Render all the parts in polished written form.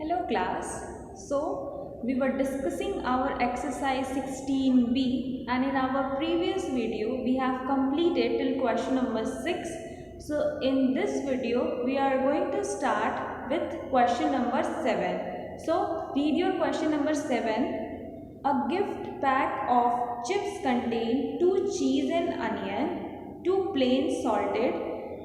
Hello class. So we were discussing our exercise 16b and in our previous video we have completed till question number 6. So in this video we are going to start with question number 7. So read your question number 7. A gift pack of chips contain 2 cheese and onion, 2 plain salted,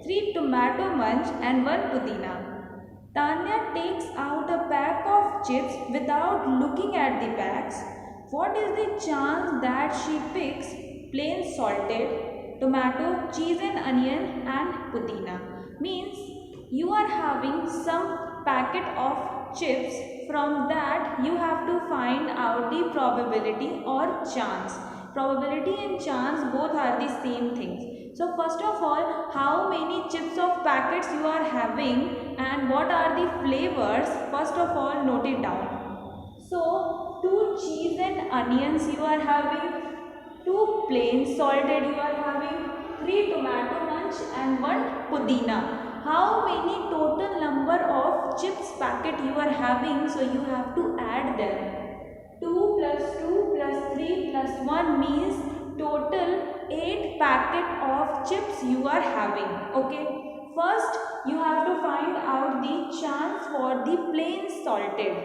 3 tomato munch and 1 pudina. Tanya takes out a pack of chips without looking at the packs. What is the chance that she picks plain salted, tomato, cheese and onion and pudina? Means you are having some packet of chips. From that you have to find out the probability or chance. Probability and chance both are the same things. So first of all, how many chips of packets you are having and what are the flavors? First of all, note it down. So 2 cheese and onions you are having, 2 plain salted you are having, 3 tomato munch and 1 pudina. How many total number of chips packet you are having? So you have to add them. 2 plus 2 plus 3 plus 1 means total 8 packet of chips you are having. Okay. First you have to find out the chance for the plain salted.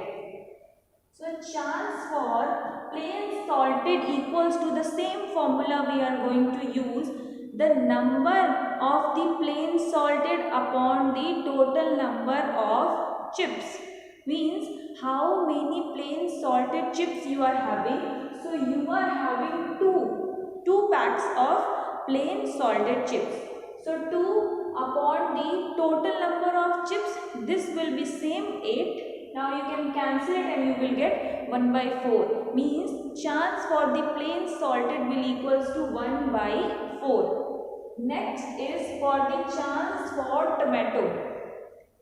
So chance for plain salted equals to the same formula we are going to use. The number of the plain salted upon the total number of chips. Means how many plain salted chips you are having. So you are having two packs of plain salted chips. So 2 upon the total number of chips, this will be same 8. Now you can cancel it and you will get 1 by 4. Means chance for the plain salted will equals to 1 by 4. Next is for the chance for tomato.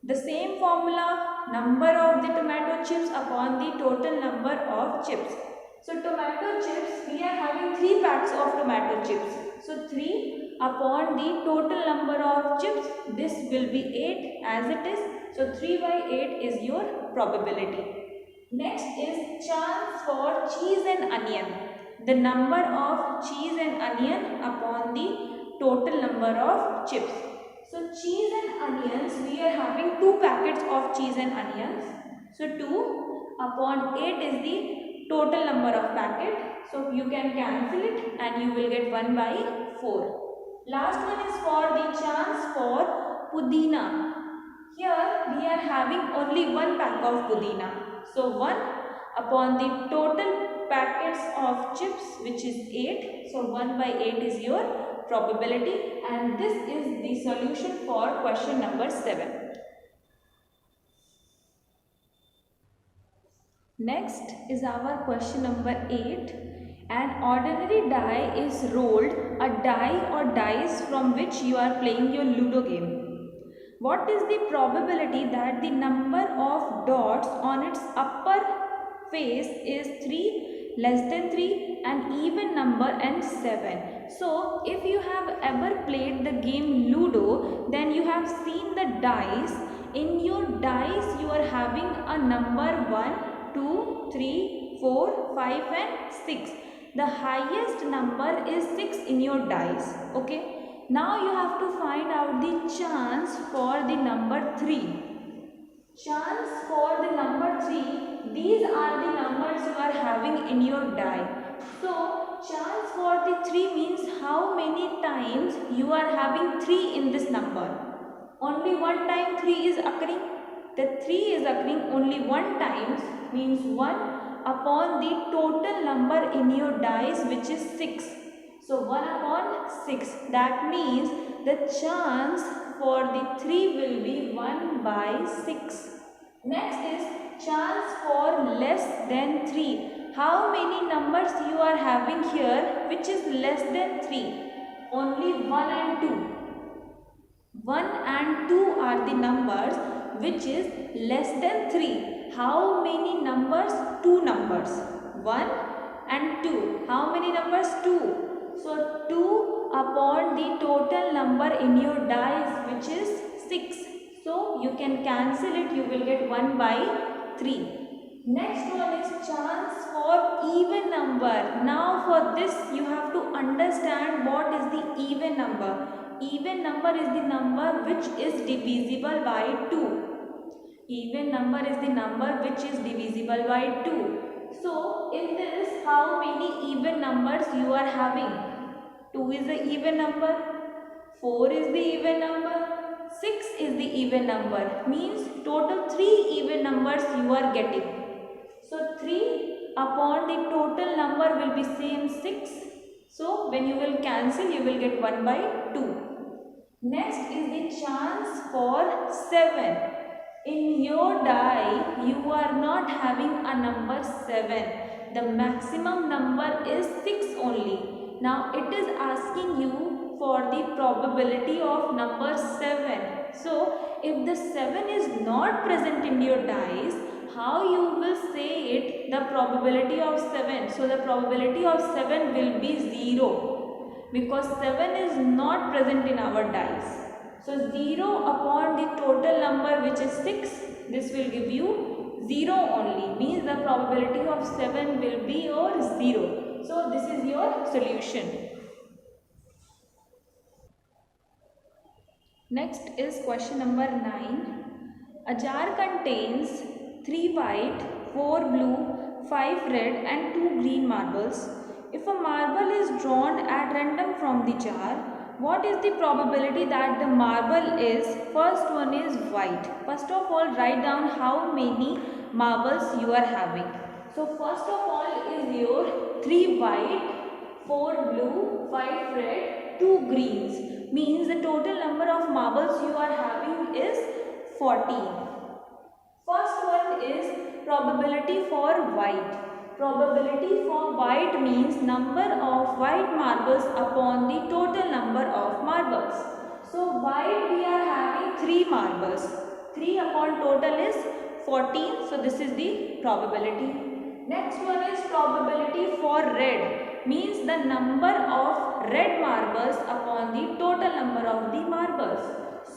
The same formula, number of the tomato chips upon the total number of chips. So tomato chips, we are having 3 packs of tomato chips. So 3 upon the total number of chips, this will be 8 as it is. So 3 by 8 is your probability. Next is chance for cheese and onion. The number of cheese and onion upon the total number of chips. So cheese and onions, we are having 2 packets of cheese and onions. So 2 upon 8 is the total number of packet. So you can cancel it and you will get 1 by 4. Last one is for the chance for pudina. Here we are having only 1 pack of pudina. So 1 upon the total packets of chips, which is 8. So 1 by 8 is your probability, and this is the solution for question number 7. Next is our question number 8. An ordinary die is rolled, a die or dice from which you are playing your Ludo game. What is the probability that the number of dots on its upper face is 3, less than 3, an even number and 7? So if you have ever played the game Ludo, then you have seen the dice. In your dice you are having a number 1, 2, 3, 4, 5 and 6. The highest number is 6 in your dice. Okay. Now you have to find out the chance for the number 3. Chance for the number 3, these are the numbers you are having in your die. So chance for the 3 means how many times you are having 3 in this number. Only one time 3 is occurring. The 3 is occurring only one times, means 1 upon the total number in your dice, which is 6. So 1 upon 6. That means the chance for the 3 will be 1 by 6. Next is chance for less than 3. How many numbers you are having here which is less than 3? Only 1 and 2. 1 and 2 are the numbers which is less than 3. How many numbers? 2 numbers. 1 and 2. How many numbers? 2. So 2 upon the total number in your dice, which is 6. So you can cancel it. You will get 1 by 3. Next one is chance for even number. Now for this you have to understand what is the even number. Even number is the number which is divisible by 2. Even number is the number which is divisible by 2. So in this, how many even numbers you are having? 2 is the even number, 4 is the even number, 6 is the even number. Means total 3 even numbers you are getting. So 3 upon the total number will be same 6. So when you will cancel, you will get 1 by 2. Next is the chance for 7. In your die, you are not having a number 7. The maximum number is 6 only. Now it is asking you for the probability of number 7. So if the 7 is not present in your dice, how you will say it the probability of 7? So the probability of 7 will be 0 because 7 is not present in our dice. So 0 upon the total number which is 6, this will give you 0 only, means the probability of 7 will be your 0. So this is your solution. Next is question number 9. A jar contains 3 white, 4 blue, 5 red and 2 green marbles. If a marble is drawn at random from the jar, what is the probability that the marble is? First one is white. First of all, write down how many marbles you are having. So first of all is your 3 white, 4 blue, 5 red, 2 greens. Means the total number of marbles you are having is 14. First one is probability for white. Probability for white means number of white marbles upon the total number of marbles. So white we are having 3 marbles. 3 upon total is 14. So this is the probability. Next one is probability for red. Means the number of red marbles upon the total number of the marbles.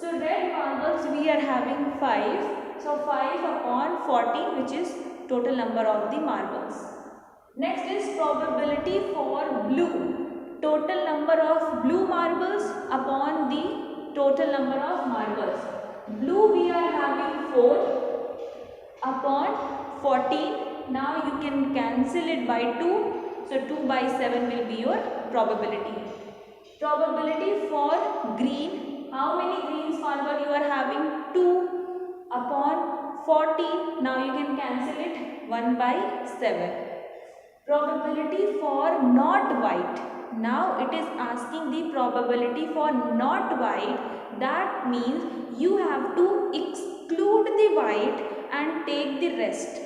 So red marbles we are having 5. So 5 upon 14 which is total number of the marbles. Next is probability for blue. Total number of blue marbles upon the total number of marbles. Blue we are having 4 upon 14. Now you can cancel it by 2. So 2 by 7 will be your probability. Probability for green. How many greens marble you are having? 2 upon 40. Now you can cancel it 1 by 7. Probability for not white. Now it is asking the probability for not white. That means you have to exclude the white and take the rest.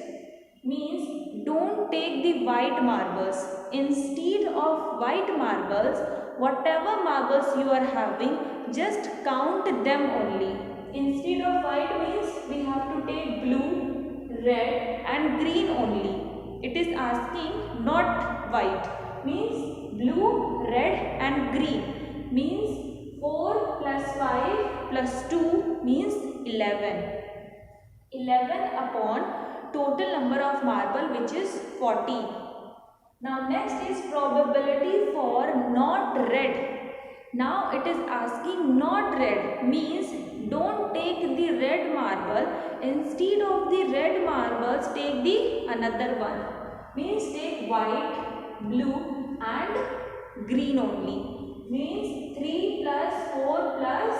Means don't take the white marbles. Instead of white marbles, whatever marbles you are having, just count them only. Instead of white means we have to take blue, red and green only. It is asking not white. Means blue, red and green. Means 4 plus 5 plus 2 means 11. 11 upon total number of marble which is 14. Now next is probability for not red. Now it is asking not red, means don't take the red marble. Instead of the red marbles, take the another one. Means take white, blue and green only. Means 3 plus 4 plus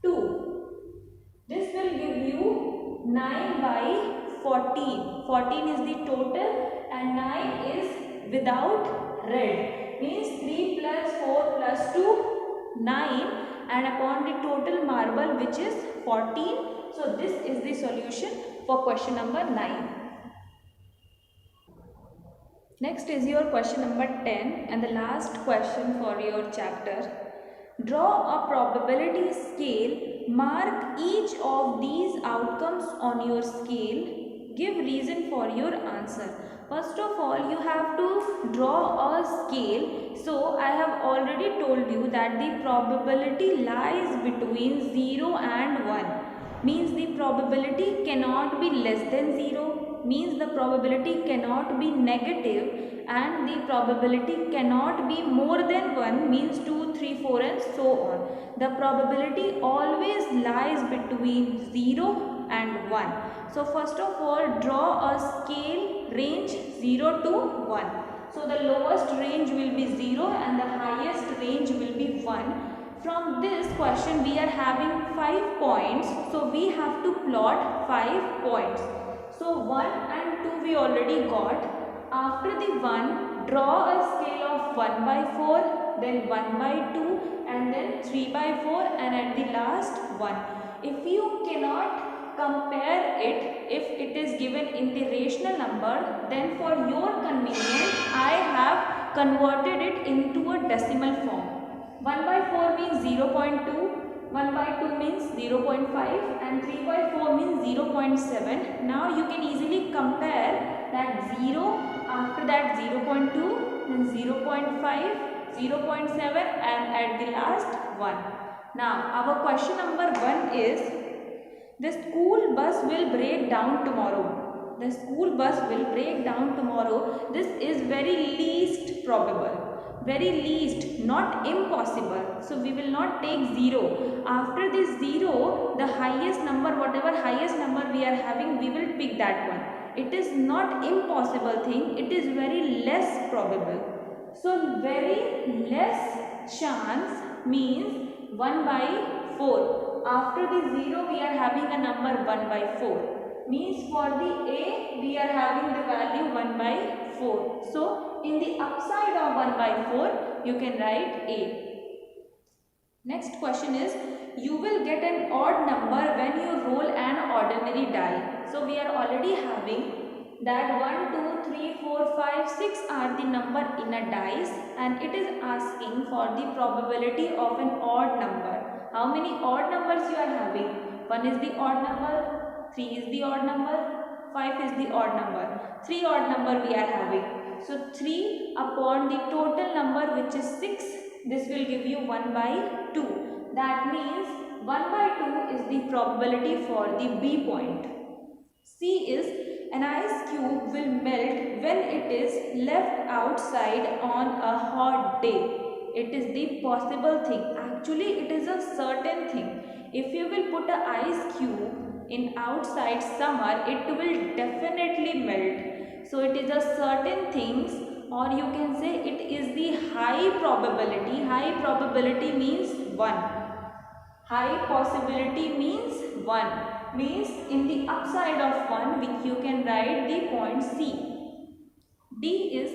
2. This will give you 9 by 14. 14 is the total and 9 is without red. Means 3 plus 4 plus 2, 9 and upon the total marble which is 14. So this is the solution for question number 9. Next is your question number 10 and the last question for your chapter. Draw a probability scale. Mark each of these outcomes on your scale. Give reason for your answer. First of all, you have to draw a scale. So I have already told you that the probability lies between 0 and 1. means the probability cannot be less than 0, means the probability cannot be negative, and the probability cannot be more than 1, means 2, 3, 4 and so on. The probability always lies between 0 and 1. So first of all, draw a scale range 0 to 1. So the lowest range will be 0 and the highest range will be 1. From this question we are having 5 points, so we have to plot 5 points. So 1 and 2 we already got. After the 1, draw a scale of 1 by 4, then 1 by 2 and then 3 by 4 and at the last 1. If you cannot compare it, if it is given in the rational number, then for your convenience I have converted it into a decimal form. 1 by 4 means 0.2, 1 by 2 means 0.5 and 3 by 4 means 0.7. Now you can easily compare that 0, after that 0.2, then 0.5, 0.7 and at the last 1. Now our question number 1 is, the school bus will break down tomorrow. The school bus will break down tomorrow. This is very least probable. Very least, not impossible. So we will not take 0. After this 0, the highest number, whatever highest number we are having, we will pick that one. It is not impossible thing. It is very less probable. So very less chance means 1 by 4. After the 0 we are having a number 1 by 4. Means for the A we are having the value 1 by 4. So in the upside of 1 by 4 you can write A. Next question is, you will get an odd number when you roll an ordinary die. So we are already having that 1, 2, 3, 4, 5, 6 are the number in a dice, and it is asking for the probability of an odd number. How many odd numbers you are having? 1 is the odd number, 3 is the odd number, 5 is the odd number. 3 odd number we are having. So 3 upon the total number which is 6, this will give you 1 by 2. That means 1 by 2 is the probability for the B point. C is, an ice cube will melt when it is left outside on a hot day. It is the possible thing. Actually it is a certain thing. If you will put an ice cube in outside summer, it will definitely melt. So it is a certain things, or you can say it is the high probability. High probability means 1. High possibility means 1. Means in the upside of 1 which you can write the point C. D is,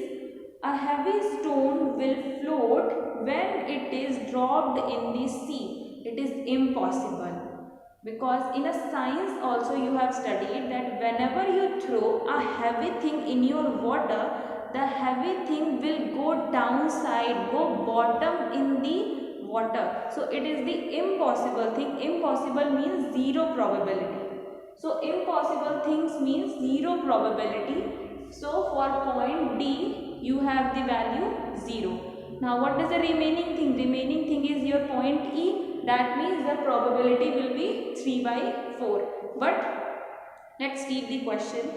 a heavy stone will float when it is dropped in the sea. It is impossible, because in a science also you have studied that whenever you throw a heavy thing in your water, the heavy thing will go downside, go bottom in the water. So it is the impossible thing. Impossible means 0 probability. So impossible things means 0 probability. So for point D you have the value 0. Now what is the remaining thing? Remaining thing is your point E. That means the probability will be 3 by 4. But let's read the question.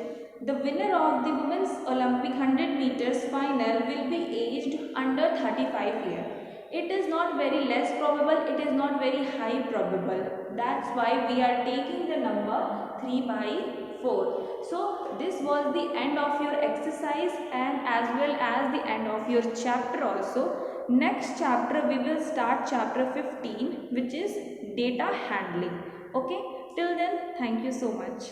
The winner of the Women's Olympic 100 meters final will be aged under 35 years. It is not very less probable, it is not very high probable. That's why we are taking the number 3 by 4. So this was the end of your exercise and as well as the end of your chapter also. Next chapter we will start chapter 15, which is data handling. Okay, till then, thank you so much.